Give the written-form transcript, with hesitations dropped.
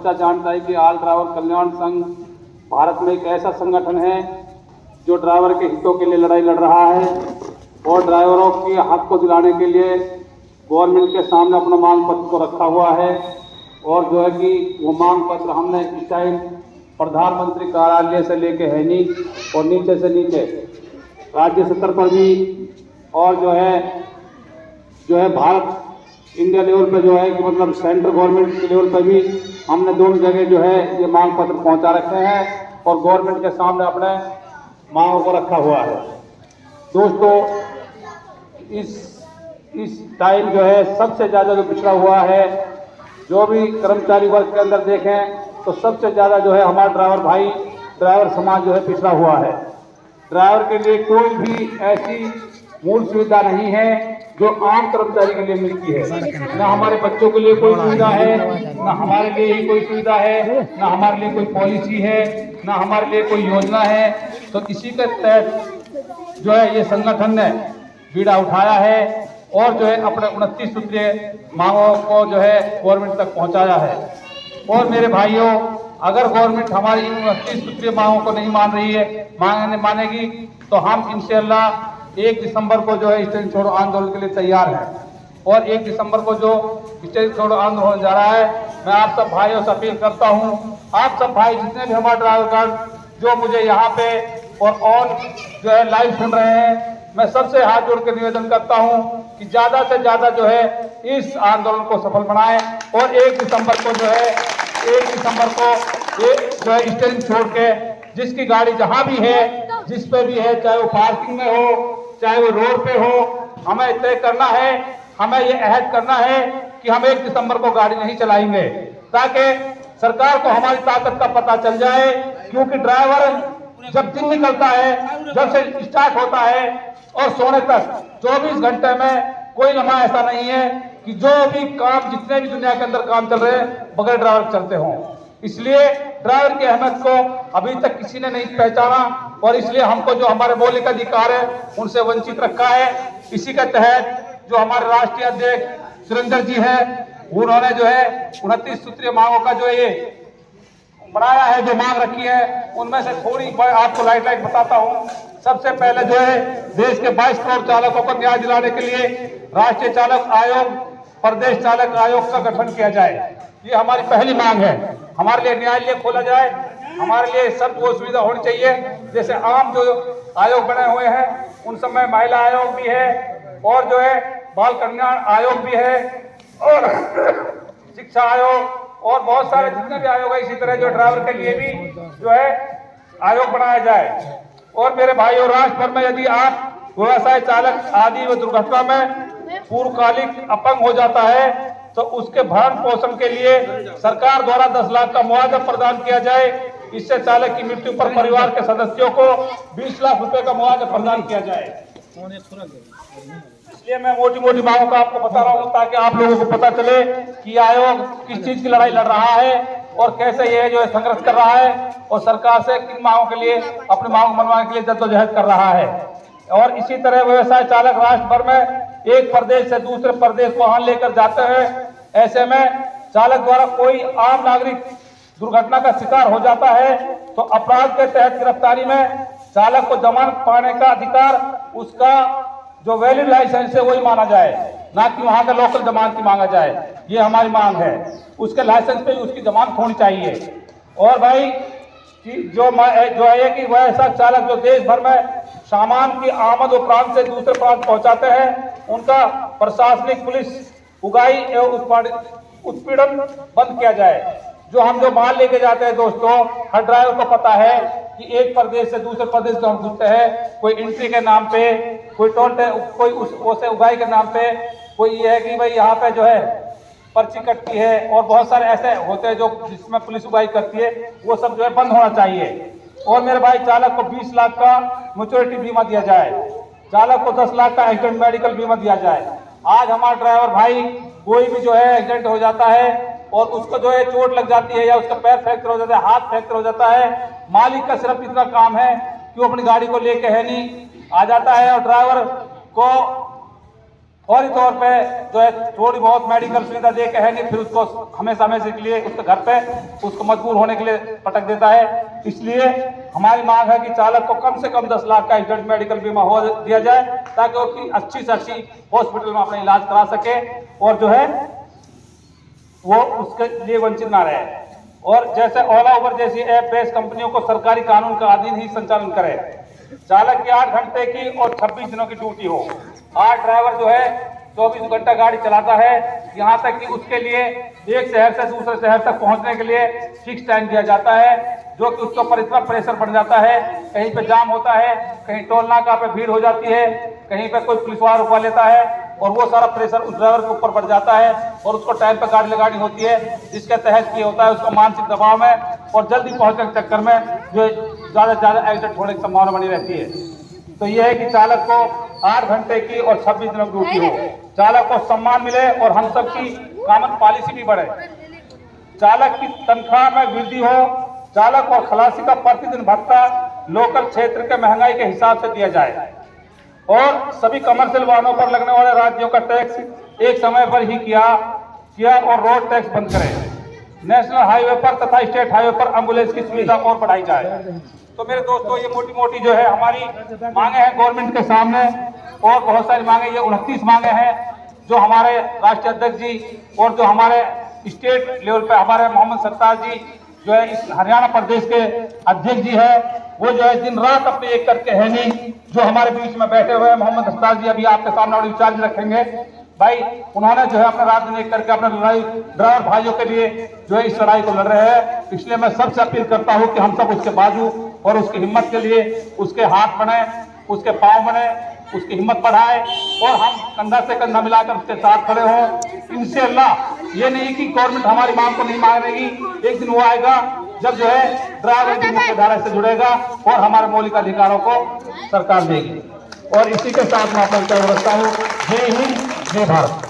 बच्चा जानता है कि ऑल ड्राइवर कल्याण संघ भारत में एक ऐसा संगठन है जो ड्राइवर के हितों के लिए लड़ाई लड़ रहा है और ड्राइवरों के हक को दिलाने के लिए गवर्नमेंट के सामने अपना मांग पत्र को रखा हुआ है। और जो है कि वो मांग पत्र हमने इस टाइम प्रधानमंत्री कार्यालय से लेके है नी और नीचे से नीचे राज्य स्तर पर भी और जो है भारत इंडिया लेवल पे जो है कि मतलब सेंट्रल गवर्नमेंट के लेवल पर भी हमने दोनों जगह जो है ये मांग पत्र पहुंचा रखे हैं और गवर्नमेंट के सामने अपने मांगों को रखा हुआ है। दोस्तों, इस टाइम जो है सबसे ज़्यादा जो पिछड़ा हुआ है, जो भी कर्मचारी वर्ग के अंदर देखें तो सबसे ज़्यादा जो है हमारा ड्राइवर भाई, ड्राइवर समाज जो है पिछड़ा हुआ है। ड्राइवर के लिए कोई भी ऐसी मूल सुविधा नहीं है जो आम कर्मचारी के लिए मिलती है। ना हमारे बच्चों के लिए कोई सुविधा है, ना हमारे लिए ही कोई सुविधा है, ना हमारे लिए कोई पॉलिसी है, ना हमारे लिए कोई योजना है। तो इसी के तहत जो है ये संगठन ने बीड़ा उठाया है और जो है अपने 29 सूत्रीय मांगों को जो है गवर्नमेंट तक पहुंचाया है। और मेरे भाइयों, अगर गवर्नमेंट हमारी 29 सूत्रीय मांगों को नहीं मान रही है, मानेगी तो हम इंशाअल्लाह 1 दिसंबर को जो है स्टैंड छोड़ो आंदोलन के लिए तैयार हैं। और 1 दिसंबर को जो स्टैंड छोड़ो आंदोलन होने जा रहा है, मैं आप सब भाइयों से अपील करता हूं, आप सब भाई जितने भी हमारे ड्राइवर कार्ड जो मुझे यहाँ पे और जो है लाइव सुन रहे हैं, मैं सबसे हाथ जोड़ के निवेदन करता हूं कि ज्यादा से ज्यादा जो है इस आंदोलन को सफल बनाएं और 1 दिसंबर को जो है स्टैंड छोड़ के जिसकी गाड़ी जहां भी है, जिस पे भी है, चाहे वो पार्किंग में हो, चाहे वो रोड पे हो, हमें तय करना है, हमें ये अहद करना है कि हम 1 दिसंबर को गाड़ी नहीं चलाएंगे, ताकि सरकार को हमारी ताकत का पता चल जाए। क्योंकि ड्राइवर जब दिन निकलता है, जब से स्टार्ट होता है और सोने तक 24 घंटे में कोई लम्हा ऐसा नहीं है कि जो भी काम, जितने भी दुनिया के अंदर काम चल रहे हैं, बगैर ड्राइवर चलते हों। इसलिए ड्राइवर की अहमियत को अभी तक किसी ने नहीं पहचाना और इसलिए हमको जो हमारे मौलिक अधिकार है उनसे वंचित रखा है। इसी के तहत जो हमारे राष्ट्रीय अध्यक्ष सुरेंद्र जी हैं, उन्होंने जो है 29 सूत्रीय मांगों का जो ये बनाया है, जो मांग रखी है, उनमें से थोड़ी आपको लाइट बताता हूँ। सबसे पहले जो है देश के 22 करोड़ चालकों को न्याय दिलाने के लिए राष्ट्रीय चालक आयोग, प्रदेश चालक आयोग का गठन किया जाए। ये हमारी पहली मांग है। हमारे लिए न्यायालय खोला जाए, हमारे लिए सब वो सुविधा होनी चाहिए जैसे आम जो आयोग बने हुए हैं, उन सब में महिला आयोग भी है और जो है बाल कल्याण आयोग भी है और शिक्षा आयोग और बहुत सारे जितने भी आयोग है, इसी तरह जो ड्राइवर के लिए भी जो है आयोग बनाया जाए। और मेरे भाइयों, राष्ट्र भर में यदि आप व्यवसाय चालक आदि व दुर्घटना में पूर्वकालिक अपंग हो जाता है तो उसके भरण पोषण के लिए सरकार द्वारा 10 लाख का मुआवजा प्रदान किया जाए। इससे चालक की मृत्यु पर परिवार के सदस्यों को 20 लाख रुपए का मुआवजा प्रदान किया जाए। इसलिए मैं मोटी मोटी मांगों का आपको बता रहा हूँ ताकि आप लोगों को पता चले कि आयोग किस चीज की लड़ाई लड़ रहा है और कैसे ये जो है संघर्ष कर रहा है और सरकार से किन मांगों के लिए, अपनी मांग मनवाने के लिए जद्दोजहद कर रहा है। और इसी तरह व्यवसाय चालक राष्ट्र भर में एक प्रदेश से दूसरे प्रदेश वाहन लेकर जाते हैं। ऐसे में चालक द्वारा कोई आम नागरिक दुर्घटना का शिकार हो जाता है तो अपराध के तहत गिरफ्तारी में चालक को जमानत पाने का अधिकार उसका जो वैलिड लाइसेंस है वही माना जाए, ना कि वहां का लोकल जमानत की मांगा जाए। ये हमारी मांग है। उसके लाइसेंस पे उसकी जमानत होनी चाहिए। और भाई जो है कि वह ऐसा चालक जो देश भर में सामान की आमद और प्रांत से दूसरे प्रांत पहुंचाते हैं, उनका प्रशासनिक, पुलिस, उगाही एवं उत्पीड़न बंद किया जाए। जो हम जो माल लेके जाते हैं दोस्तों, हर ड्राइवर को पता है कि एक प्रदेश से दूसरे प्रदेश जो हम घूमते हैं, कोई एंट्री के नाम पे, कोई टोल कोई उसे उगाही के नाम पे, कोई ये है कि भाई यहाँ पे जो है पर्ची कटती है और बहुत सारे ऐसे होते हैं जो जिसमें पुलिस उगाही करती है, वो सब जो है बंद होना चाहिए। और मेरे भाई, चालक को 20 लाख का मैच्योरिटी बीमा दिया जाए, चालक को 10 लाख का एक्सीडेंट मेडिकल बीमा दिया जाए। आज हमारा ड्राइवर भाई कोई भी जो है एक्सीडेंट हो जाता है और उसको जो है चोट लग जाती है या उसका पैर फ्रैक्चर हो जाता है, हाथ फ्रैक्चर हो जाता है, मालिक का सिर्फ इतना काम है कि वो अपनी गाड़ी को लेके है नहीं आ जाता है और ड्राइवर को फौरी तौर पे जो है थोड़ी बहुत मेडिकल सुविधा दे के है नहीं, फिर उसको हमेशा हमेशा के लिए उसके घर पे उसको मजबूर होने के लिए पटक देता है। इसलिए हमारी मांग है कि चालक को कम से कम 10 लाख का एक्सीडेंट मेडिकल बीमा हो दिया जाए, ताकि वो अच्छी से अच्छी हॉस्पिटल में अपना इलाज करा सके और जो है वो उसके लिए वंचित ना रहे। और जैसे ओला उबर जैसी ऐप बेस्ड कंपनियों को सरकारी कानून का अधीन ही संचालन करे। चालक की 8 घंटे की और 26 दिनों की ड्यूटी हो। आज ड्राइवर जो है 24 घंटा गाड़ी चलाता है, यहाँ तक कि उसके लिए एक शहर से दूसरे शहर तक पहुँचने के लिए फिक्स टाइम दिया जाता है, जो कि उसके ऊपर इतना प्रेशर बढ़ जाता है। कहीं पे जाम होता है, कहीं टोल नाका पे भीड़ हो जाती है, कहीं पे कोई पुलिस वाला रुकवा लेता है और वो सारा प्रेशर उस ड्राइवर के ऊपर बढ़ जाता है और उसको टाइम पे गाड़ी लगानी होती है, जिसके तहत ये होता है उसका मानसिक दबाव में और जल्दी पहुंचने के चक्कर में जो ज़्यादा से ज़्यादा एक्सीडेंट होने की संभावना बनी रहती है। तो ये है कि चालक को 8 घंटे की और 26 दिनों की ड्यूटी हो, चालक को सम्मान मिले और हम सब की कॉमन पॉलिसी भी बढ़े, चालक की तनख्वाह में वृद्धि हो, चालक और खलासी का प्रतिदिन भत्ता लोकल क्षेत्र के महंगाई के हिसाब से दिया जाए और सभी कमर्शियल वाहनों पर लगने वाले राज्यों का टैक्स एक समय पर ही किया और रोड टैक्स बंद करें। नेशनल हाईवे पर तथा स्टेट हाईवे पर एम्बुलेंस की सुविधा और बढ़ाई जाए। तो मेरे दोस्तों, ये मोटी मोटी जो है हमारी मांगे हैं गवर्नमेंट के सामने और बहुत सारी मांगे, ये 29 मांगे हैं जो हमारे राष्ट्रीय अध्यक्ष जी और जो हमारे स्टेट लेवल पे हमारे मोहम्मद सत्तार जी जो है इस हरियाणा प्रदेश के अध्यक्ष जी है, वो जो है दिन रात अपने एक करके है नहीं, जो हमारे बीच में बैठे हुए हैं मोहम्मद सत्तार जी अभी आपके सामने और विचार रखेंगे। भाई उन्होंने जो है अपने रात दिन एक करके अपने लड़ाई ड्राइवर भाइयों के लिए जो है इस लड़ाई को लड़ रहे हैं। इसलिए मैं सबसे अपील करता हूं कि हम सब उसके बाजू और उसकी हिम्मत के लिए उसके हाथ बने, उसके पांव बने, उसकी हिम्मत बढ़ाए और हम कंधा से कंधा मिलाकर उसके साथ खड़े हों। इंशाअल्लाह ये नहीं कि गवर्नमेंट हमारी मांग को नहीं मानेगी, एक दिन वो आएगा जब जो है ड्राइवर की मुख्यधारा से जुड़ेगा और हमारे मौलिक अधिकारों को सरकार देगी। और इसी के साथ मैं अपना व्यवस्था हूँ। जय हिंद, जय भारत।